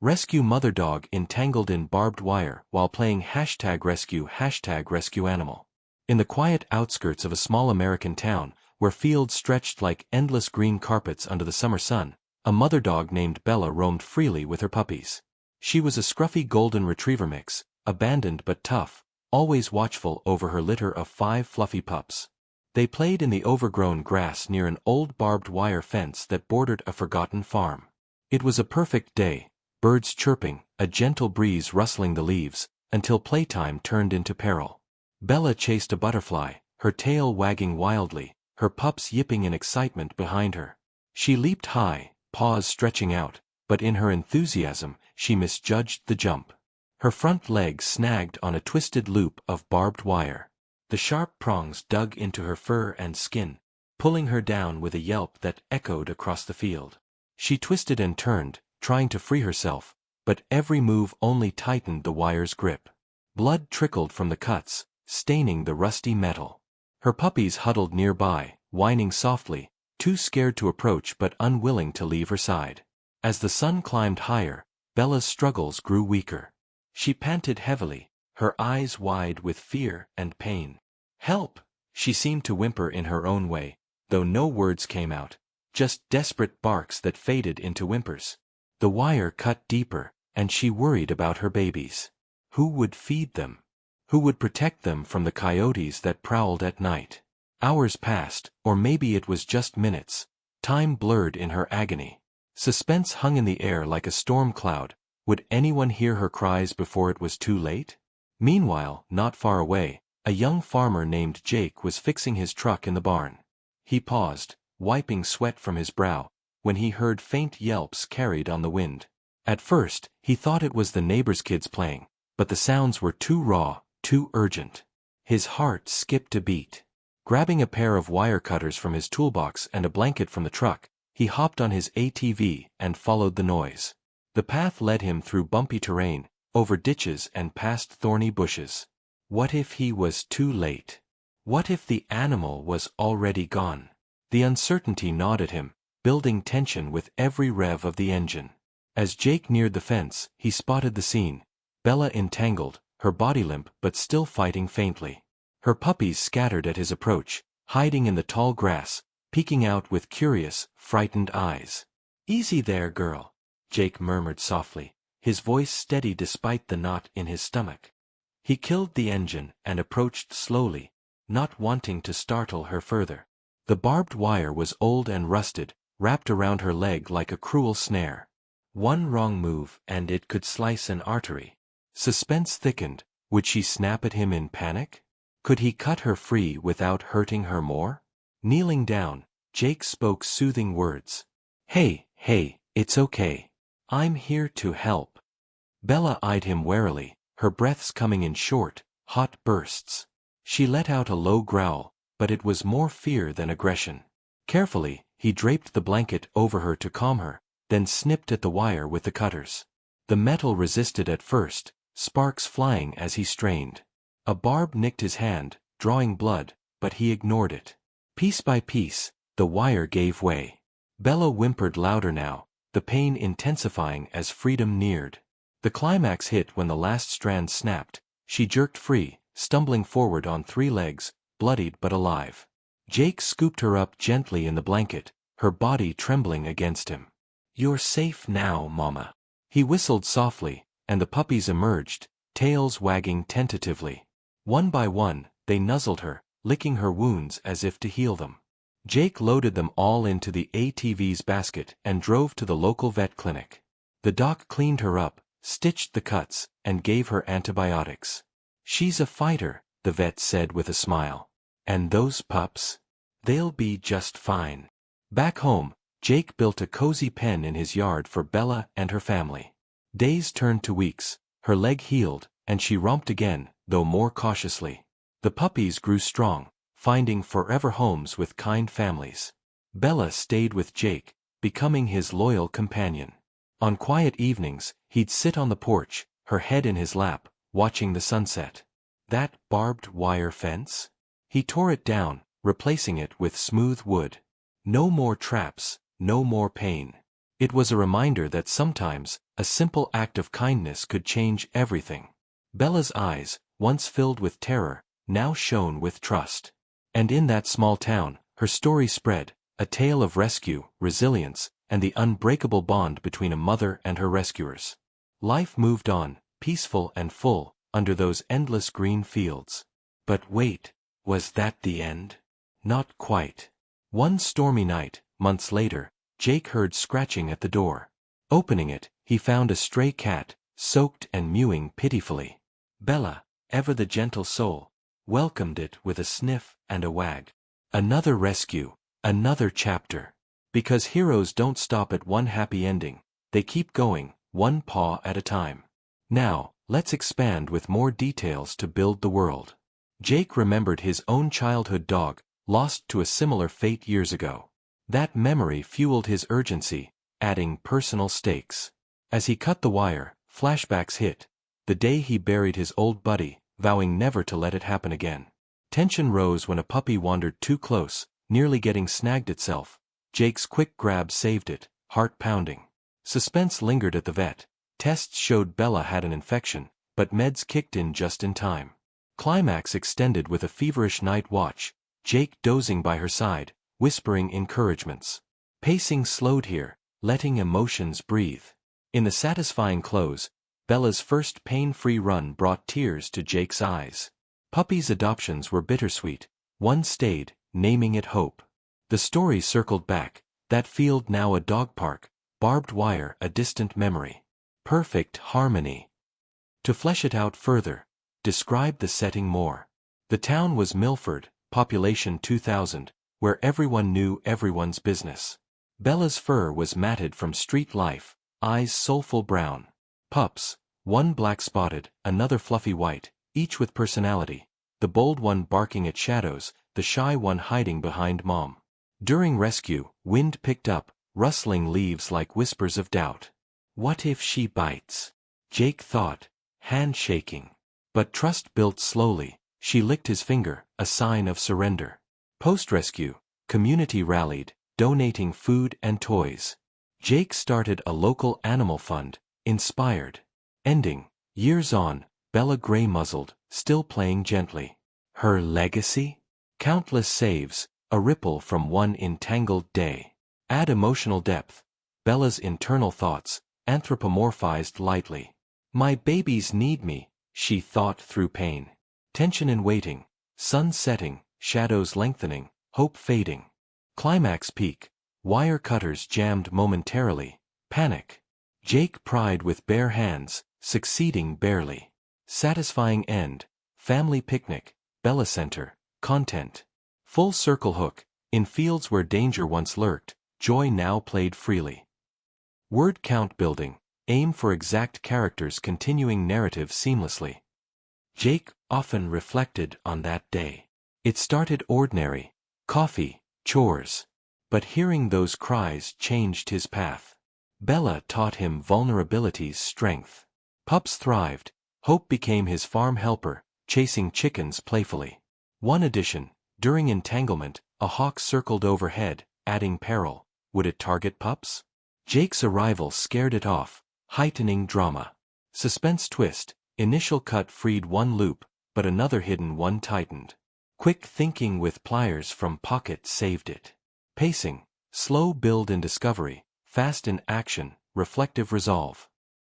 Rescue mother dog entangled in barbed wire while playing #rescue #rescueanimal. In the quiet outskirts of a small American town, where fields stretched like endless green carpets under the summer sun, a mother dog named Bella roamed freely with her puppies. She was a scruffy golden retriever mix, abandoned but tough, always watchful over her litter of 5 fluffy pups. They played in the overgrown grass near an old barbed wire fence that bordered a forgotten farm. It was a perfect day, birds chirping, a gentle breeze rustling the leaves, until playtime turned into peril. Bella chased a butterfly, her tail wagging wildly, her pups yipping in excitement behind her. She leaped high, paws stretching out, but in her enthusiasm, she misjudged the jump. Her front leg snagged on a twisted loop of barbed wire. The sharp prongs dug into her fur and skin, pulling her down with a yelp that echoed across the field. She twisted and turned, trying to free herself, but every move only tightened the wire's grip. Blood trickled from the cuts, staining the rusty metal. Her puppies huddled nearby, whining softly, too scared to approach but unwilling to leave her side. As the sun climbed higher, Bella's struggles grew weaker. She panted heavily, her eyes wide with fear and pain. "Help!" she seemed to whimper in her own way, though no words came out, just desperate barks that faded into whimpers. The wire cut deeper, and she worried about her babies. Who would feed them? Who would protect them from the coyotes that prowled at night? Hours passed, or maybe it was just minutes. Time blurred in her agony. Suspense hung in the air like a storm cloud. Would anyone hear her cries before it was too late? Meanwhile, not far away, a young farmer named Jake was fixing his truck in the barn. He paused, wiping sweat from his brow, when he heard faint yelps carried on the wind. At first, he thought it was the neighbor's kids playing, but the sounds were too raw, too urgent. His heart skipped a beat. Grabbing a pair of wire cutters from his toolbox and a blanket from the truck, he hopped on his ATV and followed the noise. The path led him through bumpy terrain, over ditches and past thorny bushes. What if he was too late? What if the animal was already gone? The uncertainty gnawed at him, building tension with every rev of the engine. As Jake neared the fence, he spotted the scene. Bella entangled, her body limp but still fighting faintly. Her puppies scattered at his approach, hiding in the tall grass, peeking out with curious, frightened eyes. "Easy there, girl," Jake murmured softly, his voice steady despite the knot in his stomach. He killed the engine and approached slowly, not wanting to startle her further. The barbed wire was old and rusted, wrapped around her leg like a cruel snare. One wrong move and it could slice an artery. Suspense thickened. Would she snap at him in panic? Could he cut her free without hurting her more? Kneeling down, Jake spoke soothing words. Hey, it's okay. I'm here to help." Bella eyed him warily, her breaths coming in short, hot bursts. She let out a low growl, but it was more fear than aggression. Carefully, he draped the blanket over her to calm her, then snipped at the wire with the cutters. The metal resisted at first, sparks flying as he strained. A barb nicked his hand, drawing blood, but he ignored it. Piece by piece, the wire gave way. Bella whimpered louder now, the pain intensifying as freedom neared. The climax hit when the last strand snapped. She jerked free, stumbling forward on 3 legs, bloodied but alive. Jake scooped her up gently in the blanket, her body trembling against him. "You're safe now, Mama." He whistled softly, and the puppies emerged, tails wagging tentatively. One by one, they nuzzled her, licking her wounds as if to heal them. Jake loaded them all into the ATV's basket and drove to the local vet clinic. The doc cleaned her up, stitched the cuts, and gave her antibiotics. "She's a fighter," the vet said with a smile. "And those pups? They'll be just fine." Back home, Jake built a cozy pen in his yard for Bella and her family. Days turned to weeks, her leg healed, and she romped again, though more cautiously. The puppies grew strong, finding forever homes with kind families. Bella stayed with Jake, becoming his loyal companion. On quiet evenings, he'd sit on the porch, her head in his lap, watching the sunset. That barbed wire fence? He tore it down, replacing it with smooth wood. No more traps, no more pain. It was a reminder that sometimes, a simple act of kindness could change everything. Bella's eyes, once filled with terror, now shone with trust. And in that small town, her story spread, a tale of rescue, resilience, and the unbreakable bond between a mother and her rescuers. Life moved on, peaceful and full, under those endless green fields. But wait, was that the end? Not quite. One stormy night, months later, Jake heard scratching at the door. Opening it, he found a stray cat, soaked and mewing pitifully. Bella, ever the gentle soul, welcomed it with a sniff and a wag. Another rescue, another chapter. Because heroes don't stop at one happy ending, they keep going, one paw at a time. Now, let's expand with more details to build the world. Jake remembered his own childhood dog, lost to a similar fate years ago. That memory fueled his urgency, adding personal stakes. As he cut the wire, flashbacks hit. The day he buried his old buddy, vowing never to let it happen again. Tension rose when a puppy wandered too close, nearly getting snagged itself. Jake's quick grab saved it, heart pounding. Suspense lingered at the vet. Tests showed Bella had an infection, but meds kicked in just in time. Climax extended with a feverish night watch, Jake dozing by her side, whispering encouragements. Pacing slowed here, letting emotions breathe. In the satisfying close, Bella's first pain-free run brought tears to Jake's eyes. Puppy's adoptions were bittersweet. One stayed, naming it Hope. The story circled back, that field now a dog park, barbed wire a distant memory. Perfect harmony. To flesh it out further, describe the setting more. The town was Milford, population 2,000, where everyone knew everyone's business. Bella's fur was matted from street life, eyes soulful brown. Pups, one black-spotted, another fluffy white, each with personality, the bold one barking at shadows, the shy one hiding behind mom. During rescue, wind picked up, rustling leaves like whispers of doubt. What if she bites? Jake thought, hand shaking. But trust built slowly. She licked his finger, a sign of surrender. Post-rescue, community rallied, donating food and toys. Jake started a local animal fund, inspired. Ending, years on, Bella gray-muzzled, still playing gently. Her legacy? Countless saves, a ripple from one entangled day. Add emotional depth. Bella's internal thoughts, anthropomorphized lightly. My babies need me, she thought through pain. Tension in waiting, sun setting, shadows lengthening, hope fading. Climax peak, wire cutters jammed momentarily, panic. Jake pried with bare hands, succeeding barely. Satisfying end, family picnic, Bella Center, content. Full circle hook, in fields where danger once lurked, joy now played freely. Word count building, aim for exact characters continuing narrative seamlessly. Jake often reflected on that day. It started ordinary, coffee, chores. But hearing those cries changed his path. Bella taught him vulnerability's strength. Pups thrived, Hope became his farm helper, chasing chickens playfully. One addition, during entanglement, a hawk circled overhead, adding peril. Would it target Pups? Jake's arrival scared it off, heightening drama. Suspense twist, initial cut freed one loop, but another hidden one tightened. Quick thinking with pliers from pocket saved it. Pacing, slow build in discovery, fast in action, reflective resolve.